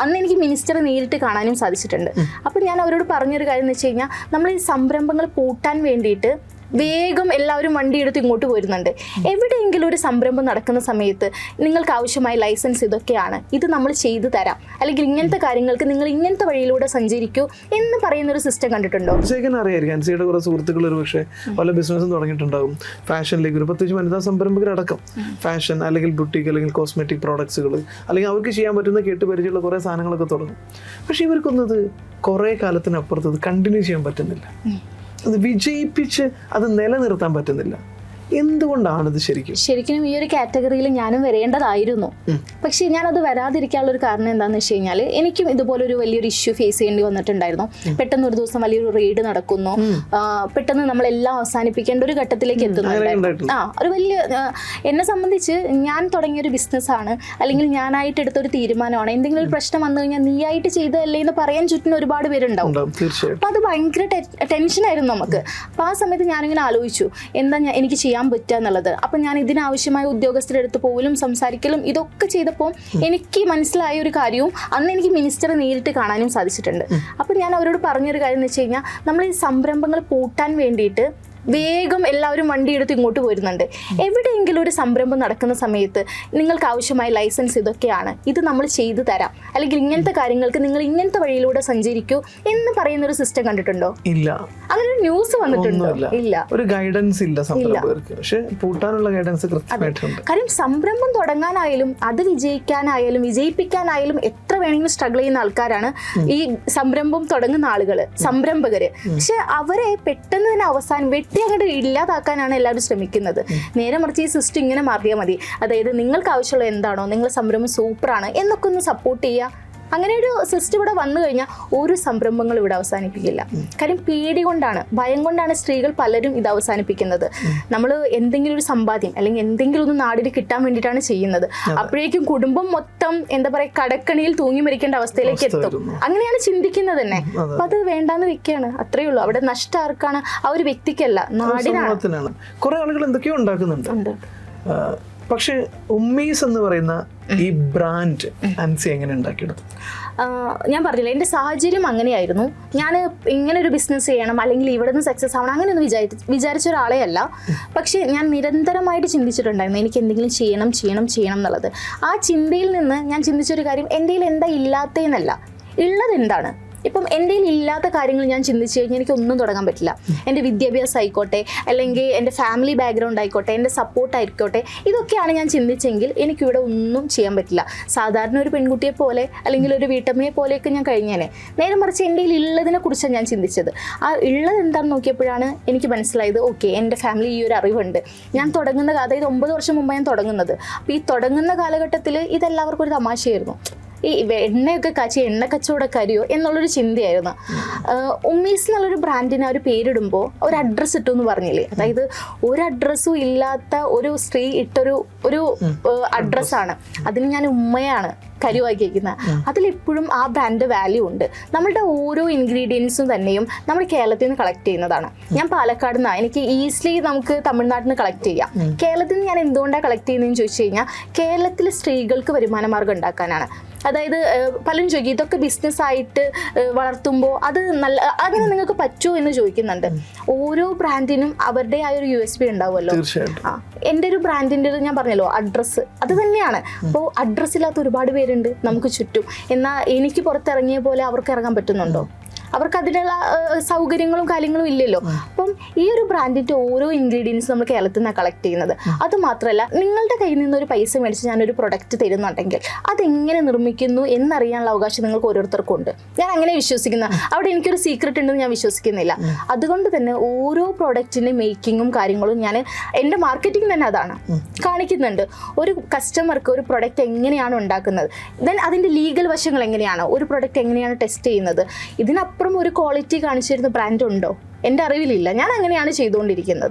അന്ന് എനിക്ക് മിനിസ്റ്ററെ നേരിട്ട് കാണാനും സാധിച്ചിട്ടുണ്ട്. അപ്പോൾ ഞാൻ അവരോട് പറഞ്ഞൊരു കാര്യം എന്ന് വെച്ച് കഴിഞ്ഞാൽ, നമ്മൾ ഈ സംരംഭങ്ങൾ പൂട്ടാൻ വേണ്ടിയിട്ട് വേഗം എല്ലാവരും വണ്ടി എടുത്ത് ഇങ്ങോട്ട് പോരുന്നുണ്ട്. എവിടെയെങ്കിലും ഒരു സംരംഭം നടക്കുന്ന സമയത്ത് നിങ്ങൾക്ക് ആവശ്യമായ ലൈസൻസ് ഇതൊക്കെയാണ്, ഇത് നമ്മൾ ചെയ്തു തരാം, അല്ലെങ്കിൽ ഇങ്ങനത്തെ കാര്യങ്ങൾക്ക് നിങ്ങൾ ഇങ്ങനത്തെ വഴിയിലൂടെ സഞ്ചരിക്കൂ എന്ന് പറയുന്ന ഒരു സിസ്റ്റം കണ്ടിട്ടുണ്ടോ? അറിയായിരിക്കും. അൻസിയുടെ കുറെ സുഹൃത്തുക്കൾ ഒരു പക്ഷേ പല ബിസിനസ്സും തുടങ്ങിയിട്ടുണ്ടാകും. ഫാഷനിലേക്ക് ഒരു പ്രത്യേകിച്ച് വനിതാ സംരംഭകരടക്കം ഫാഷൻ അല്ലെങ്കിൽ ബുട്ടീക്ക് അല്ലെങ്കിൽ കോസ്മെറ്റിക് പ്രോഡക്ട്സുകൾ അല്ലെങ്കിൽ അവർക്ക് ചെയ്യാൻ പറ്റുന്ന കേട്ടുപരിചയമുള്ള കുറേ സാധനങ്ങളൊക്കെ തുടങ്ങും. പക്ഷെ ഇവർക്കൊന്നത് കുറേ കാലത്തിനപ്പുറത്ത് അത് കണ്ടിന്യൂ ചെയ്യാൻ പറ്റുന്നില്ല. അത് വിജയിപ്പിച്ച് അത് നിലനിർത്താൻ പറ്റുന്നില്ല. എന്തുകൊണ്ടാണിത് ശരിക്കും ഈ ഒരു കാറ്റഗറിയിൽ ഞാനും വരേണ്ടതായിരുന്നു. പക്ഷെ ഞാനത് വരാതിരിക്കാനുള്ള ഒരു കാരണം എന്താണെന്ന് വെച്ച് കഴിഞ്ഞാൽ, എനിക്കും ഇതുപോലൊരു വലിയൊരു ഇഷ്യൂ ഫേസ് ചെയ്യേണ്ടി വന്നിട്ടുണ്ടായിരുന്നു. പെട്ടെന്ന് ഒരു ദിവസം വലിയൊരു റെയ്ഡ് നടക്കുന്നു, പെട്ടെന്ന് നമ്മളെല്ലാം അവസാനിപ്പിക്കേണ്ട ഒരു ഘട്ടത്തിലേക്ക് എത്തുന്നുണ്ടായിരുന്നു. ഒരു വലിയ, എന്നെ സംബന്ധിച്ച് ഞാൻ തുടങ്ങിയൊരു ബിസിനസ്സാണ്, അല്ലെങ്കിൽ ഞാനായിട്ട് എടുത്തൊരു തീരുമാനമാണ്. എന്തെങ്കിലും ഒരു പ്രശ്നം വന്നു കഴിഞ്ഞാൽ നീയായിട്ട് ചെയ്തതല്ലേ എന്ന് പറയാൻ ചുറ്റും ഒരുപാട് പേരുണ്ടാവും. അപ്പൊ അത് ഭയങ്കര ടെൻഷനായിരുന്നു നമുക്ക്. അപ്പൊ ആ സമയത്ത് ഞാനിങ്ങനെ ആലോചിച്ചു, എന്താ എനിക്ക് ചെയ്യാൻ പറ്റുക എന്നുള്ളത്. അപ്പം ഞാൻ ഇതിനാവശ്യമായ ഉദ്യോഗസ്ഥരുടെ അടുത്ത് പോലും സംസാരിക്കലും ഇതൊക്കെ ചെയ്തപ്പോൾ എനിക്ക് മനസ്സിലായ ഒരു കാര്യവും അന്ന് എനിക്ക് മിനിസ്റ്ററെ നേരിട്ട് കാണാനും സാധിച്ചിട്ടുണ്ട്. അപ്പം ഞാൻ അവരോട് പറഞ്ഞൊരു കാര്യം എന്ന് വെച്ച് കഴിഞ്ഞാൽ, നമ്മൾ ഈ സംരംഭങ്ങൾ പൂട്ടാൻ വേണ്ടിയിട്ട് വേഗം എല്ലാവരും വണ്ടി എടുത്ത് ഇങ്ങോട്ട് പോരുന്നുണ്ട്. എവിടെയെങ്കിലും ഒരു സംരംഭം നടക്കുന്ന സമയത്ത് നിങ്ങൾക്ക് ആവശ്യമായ ലൈസൻസ് ഇതൊക്കെയാണ്, ഇത് നമ്മൾ ചെയ്തു തരാം, അല്ലെങ്കിൽ ഇങ്ങനത്തെ കാര്യങ്ങൾക്ക് നിങ്ങൾ ഇങ്ങനത്തെ വഴിയിലൂടെ സഞ്ചരിക്കൂ എന്ന് പറയുന്ന ഒരു സിസ്റ്റം കണ്ടിട്ടുണ്ടോ? ഇല്ല. അങ്ങനെ ഒരു ന്യൂസ് വന്നിട്ടുണ്ടോ? ഇല്ല. ഒരു ഗൈഡൻസ് ഇല്ല സംരംഭകർക്ക്. പക്ഷേ പൂട്ടാനുള്ള ഗൈഡൻസ് കൃത്യമായിട്ടുണ്ട്. കാര്യം സംരംഭം തുടങ്ങാനായാലും അത് വിജയിക്കാനായാലും വിജയിപ്പിക്കാനായാലും എത്ര വേണമെങ്കിലും സ്ട്രഗിൾ ചെയ്യുന്ന ആൾക്കാരാണ് ഈ സംരംഭം തുടങ്ങുന്ന ആളുകൾ, സംരംഭകര്. പക്ഷെ അവരെ പെട്ടെന്ന് തന്നെ അവസാനം അങ്ങോട്ട് ഇല്ലാതാക്കാനാണ് എല്ലാവരും ശ്രമിക്കുന്നത്. നേരെ മറിച്ച് ഈ സിസ്റ്റം ഇങ്ങനെ മാറിയാൽ മതി. അതായത് നിങ്ങൾക്ക് ആവശ്യമുള്ള എന്താണോ, നിങ്ങളുടെ സംരംഭം സൂപ്പറാണ് എന്നൊക്കെ ഒന്ന് സപ്പോർട്ട് ചെയ്യുക. അങ്ങനെ ഒരു സിസ്റ്റം ഇവിടെ വന്നു കഴിഞ്ഞാൽ ഒരു സംരംഭങ്ങൾ ഇവിടെ അവസാനിപ്പിക്കില്ല. കാര്യം പേടി കൊണ്ടാണ്, ഭയം കൊണ്ടാണ് സ്ത്രീകൾ പലരും ഇത് അവസാനിപ്പിക്കുന്നത്. നമ്മൾ എന്തെങ്കിലും ഒരു സമ്പാദ്യം അല്ലെങ്കിൽ എന്തെങ്കിലും ഒന്ന് നാടിന് കിട്ടാൻ വേണ്ടിയിട്ടാണ് ചെയ്യുന്നത്. അപ്പോഴേക്കും കുടുംബം മൊത്തം എന്താ പറയുക കടക്കണിയിൽ തൂങ്ങി മരിക്കേണ്ട അവസ്ഥയിലേക്ക് എത്തും. അങ്ങനെയാണ് ചിന്തിക്കുന്നത് തന്നെ. അപ്പൊ അത് വേണ്ടാന്ന് വെക്കുകയാണ്. അത്രയേ ഉള്ളൂ. അവിടെ നഷ്ടം ആർക്കാണ്? ആ ഒരു വ്യക്തിക്കല്ല, നാടിനാണ്. കുറെ ആളുകൾ എന്തൊക്കെയോ ഉണ്ടാക്കുന്നുണ്ട്. പക്ഷെ ഉമ്മീസ് എന്ന് പറയുന്ന ഈ ബ്രാൻഡ് അൻസി എങ്ങനെ ഉണ്ടാക്കിയെടുത്തു? ഞാൻ പറഞ്ഞില്ല, എൻ്റെ സാഹചര്യം അങ്ങനെയായിരുന്നു. ഞാൻ ഇങ്ങനെ ഒരു ബിസിനസ് ചെയ്യണം അല്ലെങ്കിൽ ഇവിടെ നിന്ന് സക്സസ് ആവണം അങ്ങനെയൊന്നും വിചാരിച്ച ഒരാളെ അല്ല. പക്ഷേ ഞാൻ നിരന്തരമായിട്ട് ചിന്തിച്ചിട്ടുണ്ടായിരുന്നു എനിക്ക് എന്തെങ്കിലും ചെയ്യണം എന്നുള്ളത്. ആ ചിന്തയിൽ നിന്ന് ഞാൻ ചിന്തിച്ചൊരു കാര്യം, എൻ്റെ കയ്യിൽ എന്താ ഇല്ലാത്തതെന്നല്ല, ഉള്ളത് എന്താണ്. ഇപ്പം എൻ്റെ കയ്യിൽ ഇല്ലാത്ത കാര്യങ്ങൾ ഞാൻ ചിന്തിച്ച് കഴിഞ്ഞാൽ എനിക്കൊന്നും തുടങ്ങാൻ പറ്റില്ല. എൻ്റെ വിദ്യാഭ്യാസം ആയിക്കോട്ടെ, അല്ലെങ്കിൽ എൻ്റെ ഫാമിലി ബാക്ക്ഗ്രൗണ്ട് ആയിക്കോട്ടെ, എൻ്റെ സപ്പോർട്ട് ആയിക്കോട്ടെ, ഇതൊക്കെയാണ് ഞാൻ ചിന്തിച്ചെങ്കിൽ എനിക്കിവിടെ ഒന്നും ചെയ്യാൻ പറ്റില്ല. സാധാരണ ഒരു പെൺകുട്ടിയെ പോലെ അല്ലെങ്കിൽ ഒരു വീട്ടമ്മയെ പോലെയൊക്കെ ഞാൻ കഴിഞ്ഞേനെ. നേരെ മറിച്ച് എൻ്റെ കയ്യിൽ ഉള്ളതിനെ കുറിച്ചാണ് ഞാൻ ചിന്തിച്ചത്. ആ ഉള്ളത് എന്താണെന്ന് നോക്കിയപ്പോഴാണ് എനിക്ക് മനസ്സിലായത്, ഓക്കെ എൻ്റെ ഫാമിലി ഈ ഒരു അറിവുണ്ട്. ഞാൻ തുടങ്ങുന്ന, അതായത് 9 വർഷം മുമ്പ് ഞാൻ തുടങ്ങുന്നത്. അപ്പോൾ ഈ തുടങ്ങുന്ന കാലഘട്ടത്തിൽ ഇതെല്ലാവർക്കും ഒരു തമാശയായിരുന്നു. ഈ എണ്ണയൊക്കെ കാച്ചി എണ്ണ കച്ചവടക്കാരിയോ എന്നുള്ളൊരു ചിന്തയായിരുന്നു. ഉമ്മീസ് എന്നുള്ളൊരു ബ്രാൻഡിന് ഒരു പേരിടുമ്പോൾ ഒരു അഡ്രസ്സ് ഇട്ടു എന്ന് പറഞ്ഞില്ലേ, അതായത് ഒരു അഡ്രസ്സും ഇല്ലാത്ത ഒരു സ്ത്രീ ഒരു അഡ്രസ്സാണ്. അതിന് ഞാൻ ഉമ്മയാണ് കരുവാക്കിയിരിക്കുന്നത്. അതിലെപ്പോഴും ആ ബ്രാൻഡ് വാല്യൂ ഉണ്ട്. നമ്മളുടെ ഓരോ ഇൻഗ്രീഡിയൻസും തന്നെയും നമ്മൾ കേരളത്തിൽ നിന്ന് കളക്ട് ചെയ്യുന്നതാണ്. ഞാൻ പാലക്കാട് നിന്നാണ്, എനിക്ക് ഈസിലി നമുക്ക് തമിഴ്നാട്ടിൽ നിന്ന് കളക്ട് ചെയ്യാം. കേരളത്തിൽ നിന്ന് ഞാൻ എന്തുകൊണ്ടാണ് കളക്ട് ചെയ്യുന്നതെന്ന് ചോദിച്ചു കഴിഞ്ഞാൽ, കേരളത്തിലെ സ്ത്രീകൾക്ക് വരുമാന മാർഗ്ഗം ഉണ്ടാക്കാനാണ്. അതായത് പലരും ചോദിക്കും ഇതൊക്കെ ബിസിനസ്സായിട്ട് വളർത്തുമ്പോൾ അത് അങ്ങനെ നിങ്ങൾക്ക് പറ്റുമോ എന്ന് ചോദിക്കുന്നുണ്ട്. ഓരോ ബ്രാൻഡിനും അവരുടെ ആ ഒരു USP ഉണ്ടാവുമല്ലോ. എൻ്റെ ഒരു ബ്രാൻഡിൻ്റെ ഞാൻ പറഞ്ഞല്ലോ അഡ്രസ്സ് അത് തന്നെയാണ്. അപ്പോൾ അഡ്രസ്സ് ഇല്ലാത്ത ഒരുപാട് പേരുണ്ട് നമുക്ക് ചുറ്റും. എന്നാൽ എനിക്ക് പുറത്തിറങ്ങിയ പോലെ അവർക്ക് ഇറങ്ങാൻ പറ്റുന്നുണ്ടോ? അവർക്ക് അതിനുള്ള സൗകര്യങ്ങളും കാര്യങ്ങളും ഇല്ലല്ലോ. അപ്പം ഈ ഒരു ബ്രാൻഡിൻ്റെ ഓരോ ഇൻഗ്രീഡിയൻസും നമ്മൾ കേരളത്തിൽ നിന്നാണ് കളക്ട് ചെയ്യുന്നത്. അത് മാത്രമല്ല, നിങ്ങളുടെ കയ്യിൽ നിന്നൊരു പൈസ മേടിച്ച് ഞാനൊരു പ്രൊഡക്റ്റ് തരുന്നുണ്ടെങ്കിൽ അതെങ്ങനെ നിർമ്മിക്കുന്നു എന്നറിയാനുള്ള അവകാശം നിങ്ങൾക്ക് ഓരോരുത്തർക്കും ഉണ്ട്. ഞാൻ അങ്ങനെ വിശ്വസിക്കുന്ന, അവിടെ എനിക്കൊരു സീക്രട്ട് ഉണ്ടെന്ന് ഞാൻ വിശ്വസിക്കുന്നില്ല. അതുകൊണ്ട് തന്നെ ഓരോ പ്രോഡക്റ്റിൻ്റെ മേക്കിങ്ങും കാര്യങ്ങളും ഞാൻ എൻ്റെ മാർക്കറ്റിംഗ് തന്നെ അതാണ് കാണിക്കുന്നുണ്ട്. ഒരു കസ്റ്റമർക്ക് ഒരു പ്രൊഡക്റ്റ് എങ്ങനെയാണ് ഉണ്ടാക്കുന്നത്, ദെൻ അതിൻ്റെ ലീഗൽ വശങ്ങൾ എങ്ങനെയാണ്, ഒരു പ്രൊഡക്റ്റ് എങ്ങനെയാണ് ടെസ്റ്റ് ചെയ്യുന്നത്, ഇതിനപ്പുറം ഒരു ക്വാളിറ്റി കാണിച്ചു തരുന്ന ബ്രാൻഡ് ഉണ്ടോ? എൻ്റെ അറിവിലില്ല. ഞാൻ അങ്ങനെയാണ് ചെയ്തുകൊണ്ടിരിക്കുന്നത്.